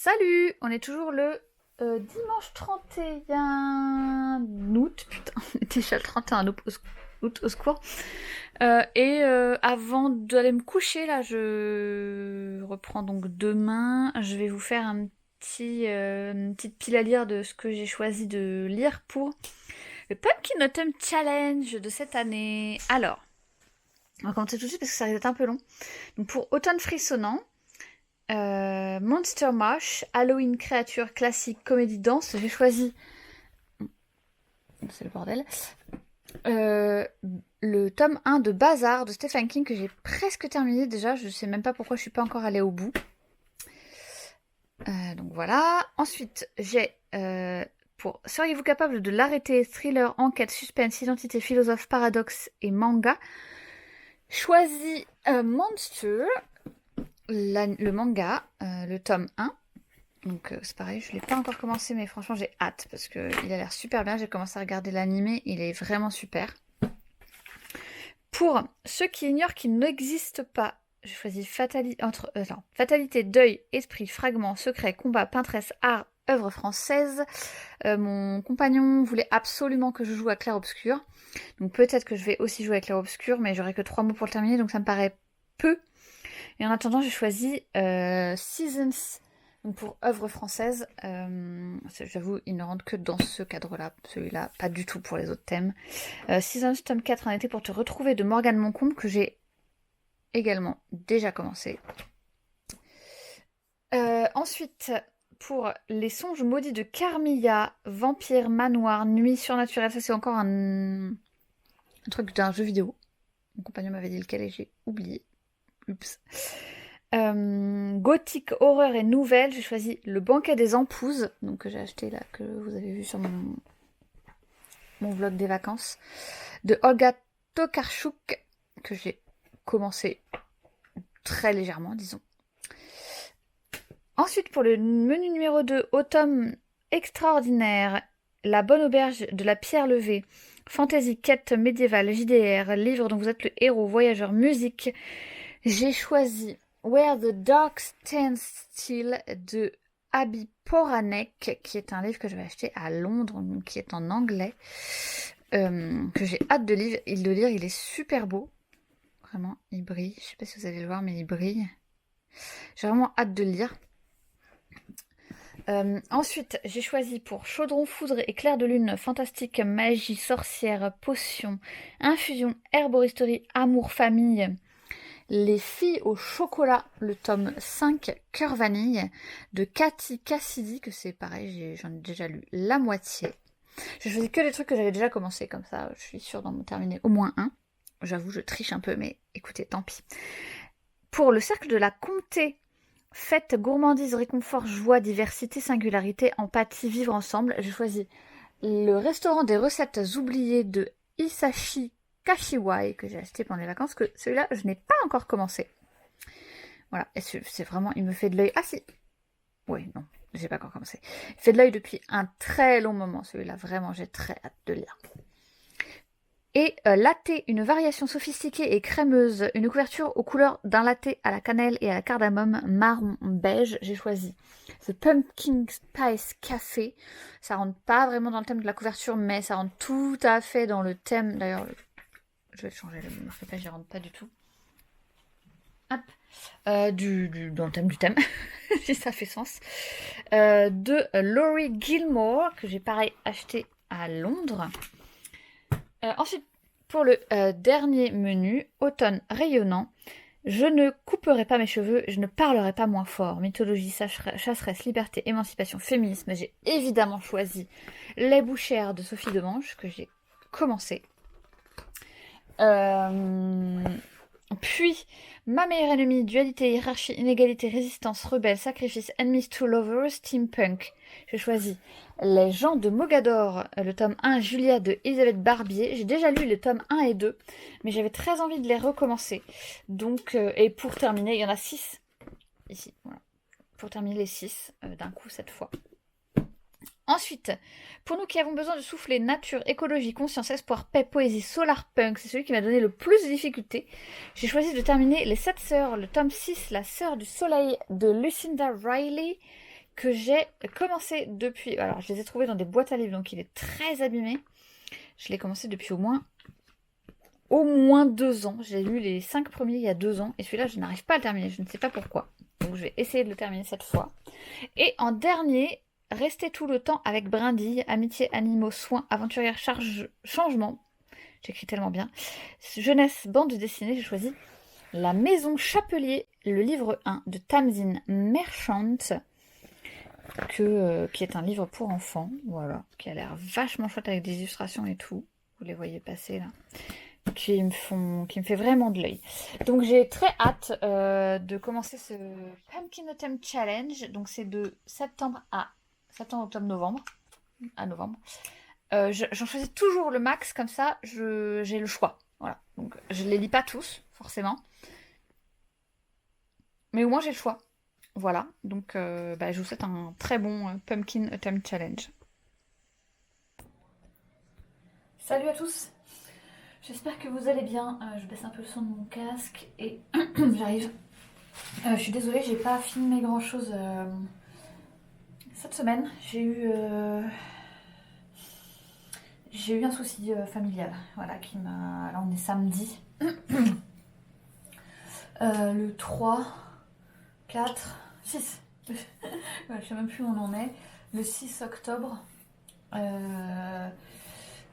Salut! On est toujours le dimanche 31 août. Putain, on est déjà le 31 août, au secours. Avant d'aller me coucher, là, je reprends donc demain. Je vais vous faire une petite pile à lire de ce que j'ai choisi de lire pour le Pumpkin Autumn Challenge de cette année. Alors, on va commencer tout de suite parce que ça risque d'être un peu long. Donc pour Automne frissonnant, Monster Mash, Halloween créature classique, comédie danse, j'ai choisi. C'est le bordel. Le tome 1 de Bazar de Stephen King que j'ai presque terminé déjà. Je sais même pas pourquoi je suis pas encore allée au bout. Donc voilà. Ensuite, j'ai pour Seriez-vous capable de l'arrêter, thriller, enquête, suspense, identité, philosophe, paradoxe et manga, choisi Monster. Le manga, le tome 1. Donc c'est pareil, je ne l'ai pas encore commencé, mais franchement j'ai hâte parce qu'il a l'air super bien. J'ai commencé à regarder l'animé, il est vraiment super. Pour ceux qui ignorent qu'il n'existe pas, j'ai choisi Fatalité, Deuil, Esprit, Fragment, Secret, Combat, Peintresse, Art, œuvre française. Mon compagnon voulait absolument que je joue à Clair Obscur. Donc peut-être que je vais aussi jouer à Clair Obscur, mais j'aurai que 3 mots pour le terminer, donc ça me paraît peu. Et en attendant, j'ai choisi Seasons, donc pour œuvre française. J'avoue, il ne rentre que dans ce cadre-là. Celui-là, pas du tout pour les autres thèmes. Seasons, tome 4, un été pour te retrouver de Morgane Moncombe, que j'ai également déjà commencé. Ensuite, pour Les songes maudits de Carmilla, Vampire, Manoir, Nuit surnaturelle, ça c'est encore un truc d'un jeu vidéo. Mon compagnon m'avait dit lequel et j'ai oublié. Oups. Gothique, horreur et nouvelle, j'ai choisi Le banquet des empouses, donc que j'ai acheté là, que vous avez vu sur mon vlog des vacances, de Olga Tokarczuk, que j'ai commencé très légèrement, disons. Ensuite, pour le menu numéro 2, Automne extraordinaire, La bonne auberge de la pierre levée, fantasy, quête médiévale, JDR, livre dont vous êtes le héros, voyageur, musique, j'ai choisi Where the Dark Stands Still de Abby Poranek, qui est un livre que je vais acheter à Londres, qui est en anglais, que j'ai hâte de lire. Il est super beau. Vraiment, il brille. Je sais pas si vous allez le voir, mais il brille. J'ai vraiment hâte de le lire. Ensuite, j'ai choisi pour Chaudron, Foudre et Clair de Lune, fantastique, magie, sorcière, potion, infusion, herboristerie, amour, famille, Les filles au chocolat, le tome 5, Cœur vanille, de Cathy Cassidy, que c'est pareil, j'en ai déjà lu la moitié. Je faisais que des trucs que j'avais déjà commencé, comme ça, je suis sûre d'en terminer au moins un. J'avoue, je triche un peu, mais écoutez, tant pis. Pour le cercle de la comté, fête, gourmandise, réconfort, joie, diversité, singularité, empathie, vivre ensemble, j'ai choisi Le restaurant des recettes oubliées de Hisashi Kashiwai, que j'ai acheté pendant les vacances, que celui-là, je n'ai pas encore commencé. Voilà, et c'est vraiment, il me fait de l'œil. Ah si. Oui, non, j'ai pas encore commencé. Il fait de l'œil depuis un très long moment, celui-là, vraiment, j'ai très hâte de lire. Et latte, une variation sophistiquée et crémeuse, une couverture aux couleurs d'un latte à la cannelle et à la cardamome, marron beige, j'ai choisi The Pumpkin Spice Café. Ça rentre pas vraiment dans le thème de la couverture, mais ça rentre tout à fait dans le thème, d'ailleurs, je vais changer le marque-page, j'y rentre pas du tout. Hop. Dans le thème du thème, si ça fait sens. De Laurie Gilmore, que j'ai pareil acheté à Londres. Ensuite, pour le dernier menu, Automne rayonnant, je ne couperai pas mes cheveux, je ne parlerai pas moins fort. Mythologie, chasseresse, liberté, émancipation, féminisme. J'ai évidemment choisi Les Bouchères de Sophie Demange, que j'ai commencé. Puis, Ma meilleure ennemie, dualité, hiérarchie, inégalité, résistance, rebelle, sacrifice, enemies to lovers, steampunk. J'ai choisi Les gens de Mogador, le tome 1, Julia de Elisabeth Barbier. J'ai déjà lu les tomes 1 et 2, mais j'avais très envie de les recommencer. Donc, et pour terminer, il y en a 6 ici. Voilà. Pour terminer les 6 d'un coup cette fois. Ensuite, pour nous qui avons besoin de souffler nature, écologie, conscience, espoir, paix, poésie, solar punk, c'est celui qui m'a donné le plus de difficultés. J'ai choisi de terminer Les 7 sœurs, le tome 6, La sœur du soleil de Lucinda Riley, que j'ai commencé depuis... Alors, je les ai trouvés dans des boîtes à livres, donc il est très abîmé. Je l'ai commencé depuis au moins 2 ans. J'ai lu les 5 premiers il y a 2 ans, et celui-là, je n'arrive pas à le terminer. Je ne sais pas pourquoi. Donc, je vais essayer de le terminer cette fois. Et en dernier, rester tout le temps avec Brindille, amitié, animaux, soins, aventurière, changement. J'écris tellement bien. Jeunesse, bande dessinée, j'ai choisi La Maison Chapelier, le livre 1 de Tamzin Merchant, qui est un livre pour enfants, voilà, qui a l'air vachement chouette avec des illustrations et tout. Vous les voyez passer là. Qui me fait vraiment de l'œil. Donc j'ai très hâte de commencer ce Pumpkin Autumn Challenge. Donc c'est de septembre, octobre, novembre. À novembre. J'en choisis toujours le max, comme ça j'ai le choix. Voilà. Donc je les lis pas tous, forcément. Mais au moins j'ai le choix. Voilà. Donc je vous souhaite un très bon Pumpkin Autumn Challenge. Salut à tous! J'espère que vous allez bien. Je baisse un peu le son de mon casque et j'arrive. Je suis désolée, j'ai pas filmé grand chose cette semaine. J'ai eu un souci familial, voilà, qui m'a. Là, on est samedi. Le 3, 4, 6. Je sais même plus où on en est. Le 6 octobre.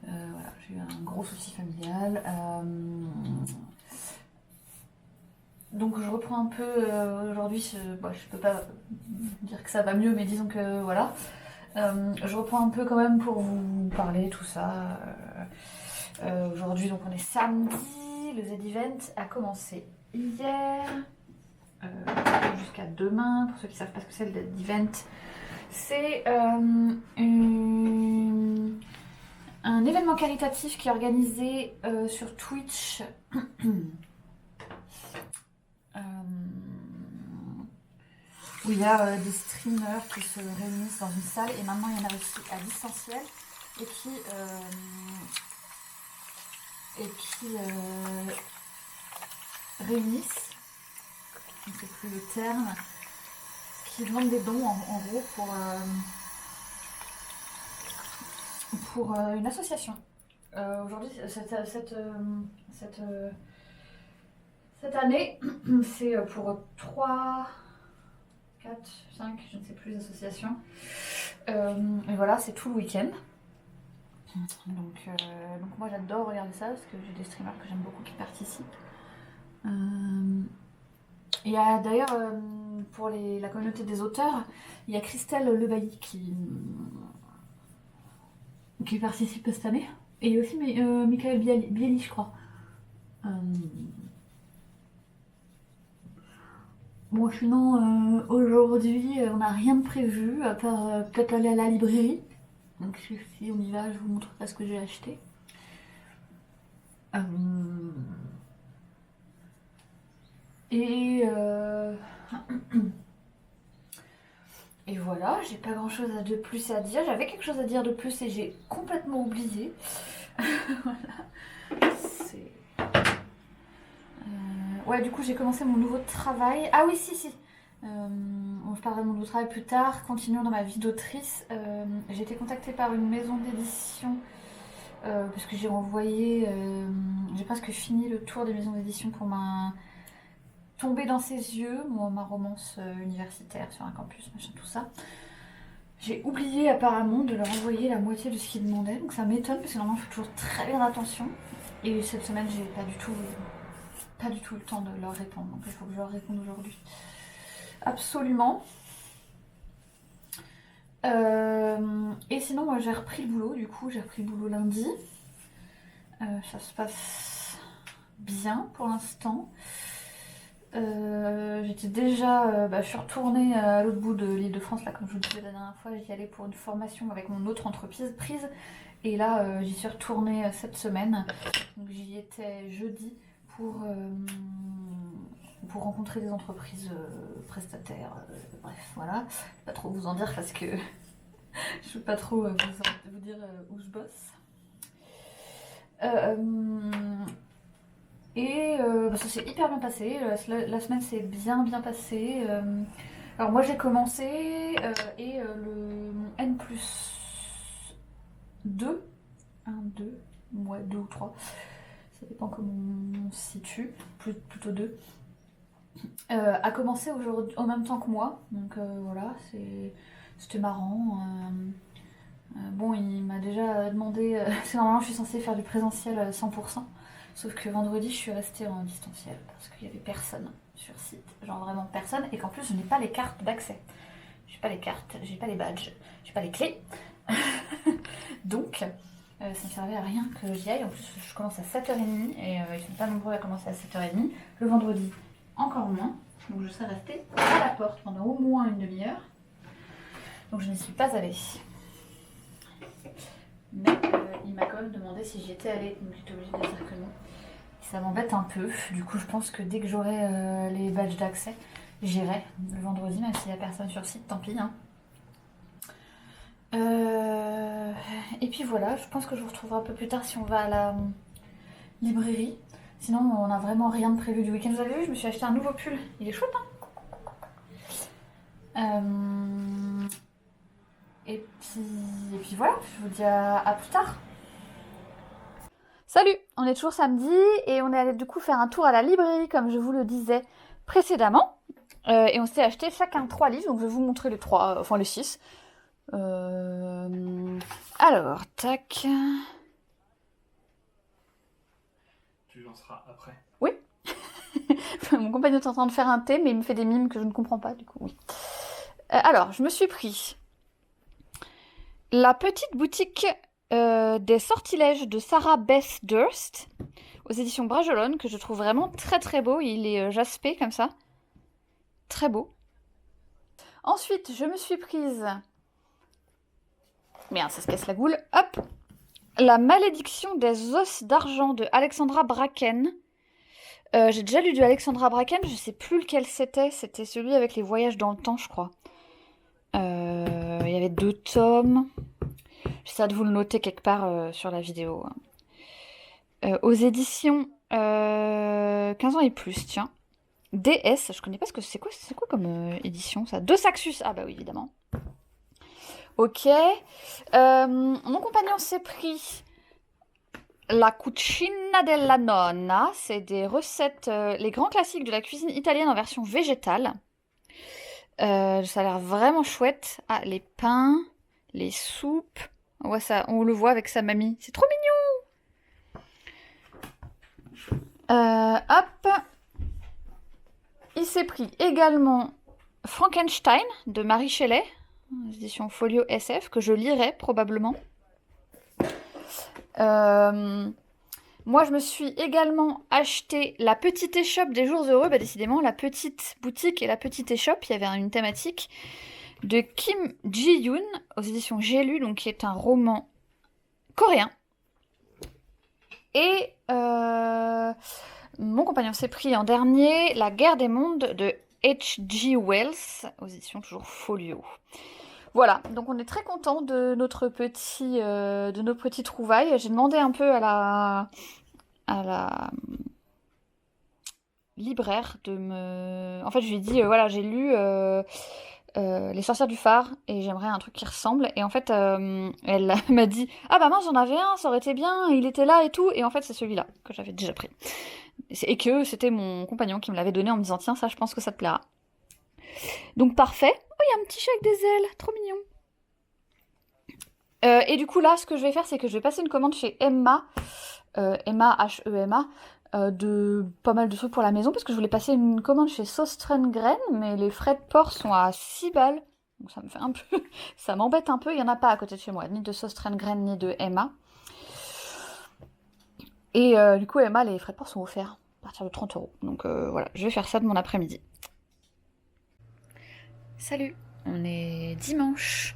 Voilà, j'ai eu un gros souci familial. Donc je reprends un peu aujourd'hui, je peux pas dire que ça va mieux, mais disons que voilà. Je reprends un peu quand même pour vous parler tout ça. Aujourd'hui, donc on est samedi, le Z-Event a commencé hier, jusqu'à demain. Pour ceux qui ne savent pas ce que c'est le Z-Event, c'est un événement caritatif qui est organisé sur Twitch. Où il y a des streamers qui se réunissent dans une salle, et maintenant il y en a aussi à distanciel et qui réunissent, je ne sais plus le terme, qui demandent des dons en gros pour une association. Aujourd'hui, cette année, c'est pour 3, 4, 5, je ne sais plus, associations. Et voilà, c'est tout le week-end. Donc moi j'adore regarder ça parce que j'ai des streamers que j'aime beaucoup qui participent. Il y a d'ailleurs pour la communauté des auteurs, il y a Christelle Lebailly qui participe cette année. Et il y a aussi Michael Bieli, je crois. Bon, sinon, aujourd'hui, on n'a rien de prévu, à part peut-être aller à la librairie. Donc si on y va, je vous montrerai ce que j'ai acheté. Et voilà, j'ai pas grand chose de plus à dire. J'avais quelque chose à dire de plus et j'ai complètement oublié. Voilà. Ouais, du coup, j'ai commencé mon nouveau travail. Ah oui, si. Je parlerai de mon nouveau travail plus tard. Continuons dans ma vie d'autrice. J'ai été contactée par une maison d'édition parce que j'ai presque fini le tour des maisons d'édition pour ma Tomber dans ses yeux, ma romance universitaire sur un campus, machin, tout ça. J'ai oublié apparemment de leur envoyer la moitié de ce qu'ils demandaient, donc ça m'étonne parce que normalement je fais toujours très bien attention. Et cette semaine, j'ai pas du tout le temps de leur répondre, donc il faut que je leur réponde aujourd'hui. Absolument. Et sinon, moi j'ai repris le boulot, lundi. Ça se passe bien pour l'instant. J'étais déjà, je suis retournée à l'autre bout de l'Île-de-France, là, comme je vous disais la dernière fois, j'y allais pour une formation avec mon autre entreprise, et là j'y suis retournée cette semaine, donc j'y étais jeudi pour rencontrer des entreprises prestataires, bref, voilà, je vais pas trop vous en dire parce que je veux pas trop vous dire où je bosse. Ça s'est hyper bien passé, la semaine s'est bien passée. Alors moi j'ai commencé et mon N plus 2, 1, 2, ouais 2 ou 3, ça dépend comment on se situe, plutôt 2, a commencé aujourd'hui en même temps que moi, donc voilà, c'était marrant. Bon, il m'a déjà demandé, parce que normalement je suis censée faire du présentiel à 100%, sauf que vendredi je suis restée en distanciel parce qu'il y avait personne sur site, genre vraiment personne, et qu'en plus je n'ai pas les cartes d'accès. J'ai pas les cartes, j'ai pas les badges, j'ai pas les clés. Donc, ça ne servait à rien que j'y aille. En plus, je commence à 7h30 et ils sont pas nombreux à commencer à 7h30. Le vendredi, encore moins. Donc, je serai restée à la porte pendant au moins une demi-heure. Donc, je n'y suis pas allée. Mais il m'a quand même demandé si j'y étais allée. Donc, j'étais obligée de dire que non. Ça m'embête un peu. Du coup, je pense que dès que j'aurai les badges d'accès, j'irai le vendredi, même s'il n'y a personne sur site, tant pis. Hein. Et puis voilà, je pense que je vous retrouverai un peu plus tard si on va à la librairie. Sinon, on n'a vraiment rien de prévu du week-end. Vous avez vu, je me suis acheté un nouveau pull. Il est chouette, hein. Et puis voilà, je vous dis à plus tard. Salut, on est toujours samedi et on est allé du coup faire un tour à la librairie comme je vous le disais précédemment. Et on s'est acheté chacun 3 livres, donc je vais vous montrer les 3, enfin les 6. Alors, tac. Tu lanceras après. Oui. Mon compagnon est en train de faire un thé, mais il me fait des mimes que je ne comprends pas, du coup, oui. Alors, je me suis pris la petite boutique des sortilèges de Sarah Beth Durst, aux éditions Bragelonne, que je trouve vraiment très très beau. Il est jaspé comme ça. Très beau. Ensuite, je me suis prise... Merde, ça se casse la goule. Hop! La malédiction des os d'argent de Alexandra Bracken. J'ai déjà lu du Alexandra Bracken, je sais plus lequel c'était. C'était celui avec les voyages dans le temps, je crois. Il y avait 2 tomes. J'essaie de vous le noter quelque part sur la vidéo. Aux éditions 15 ans et plus, tiens. DS, je connais pas ce que c'est. C'est quoi comme édition ça? De Saxus, ah bah oui, évidemment. Ok. Mon compagnon s'est pris la cucina della nonna. C'est des recettes, les grands classiques de la cuisine italienne en version végétale. Ça a l'air vraiment chouette. Ah, les pains, les soupes. On le voit avec sa mamie. C'est trop mignon. Hop. Il s'est pris également Frankenstein de Marie Shelley, édition Folio SF, que je lirai probablement. Moi, je me suis également acheté la petite échoppe des jours heureux. Bah, décidément, la petite boutique et la petite échoppe, il y avait une thématique de Kim Ji-yoon aux éditions J'ai lu, donc qui est un roman coréen. Et mon compagnon s'est pris en dernier La guerre des mondes de H.G. Wells aux éditions toujours Folio. Voilà, donc on est très content de nos petits trouvailles. J'ai demandé un peu à la libraire de me... En fait, je lui ai dit, voilà, j'ai lu Les Sorcières du Phare et j'aimerais un truc qui ressemble. Et en fait, elle m'a dit, ah bah mince, j'en avais un, ça aurait été bien, il était là et tout. Et en fait, c'est celui-là que j'avais déjà pris. Et que c'était mon compagnon qui me l'avait donné en me disant, tiens, ça, je pense que ça te plaira. Donc parfait. Oh, il y a un petit chat avec des ailes, trop mignon. Et du coup, là, ce que je vais faire, c'est que je vais passer une commande chez Emma, Emma, H-E-M-A, de pas mal de trucs pour la maison, parce que je voulais passer une commande chez Sostrengren, mais les frais de port sont à 6 balles. Donc ça me fait un peu... ça m'embête un peu, il n'y en a pas à côté de chez moi, ni de Sostrengren, ni de Emma. Et du coup, Emma, les frais de port sont offerts à partir de 30 €. Donc voilà, je vais faire ça de mon après-midi. Salut, on est dimanche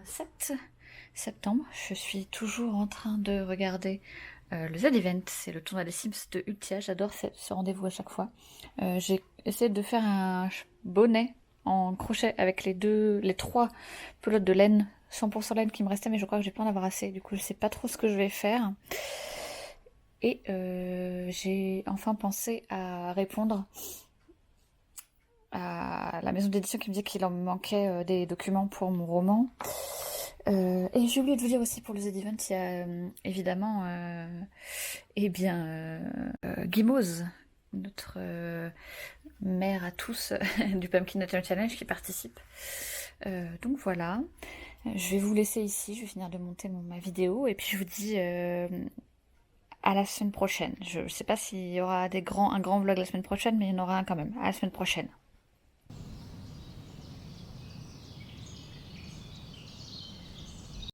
7 septembre. Je suis toujours en train de regarder le Z-Event, c'est le tournoi des Sims de Ultia. J'adore ce rendez-vous à chaque fois. J'ai essayé de faire un bonnet en crochet avec les 3 pelotes de laine, 100% laine qui me restaient, mais je crois que j'ai pas en avoir assez. Du coup, je sais pas trop ce que je vais faire. Et j'ai enfin pensé à répondre à la maison d'édition qui me dit qu'il en manquait des documents pour mon roman. Et j'ai oublié de vous dire aussi pour le Z-Event, il y a évidemment Guimauze, notre mère à tous du Pumpkin Nut Challenge qui participe. Donc voilà, je vais vous laisser ici, je vais finir de monter ma vidéo et puis je vous dis à la semaine prochaine. Je ne sais pas s'il y aura un grand vlog la semaine prochaine, mais il y en aura un quand même. À la semaine prochaine.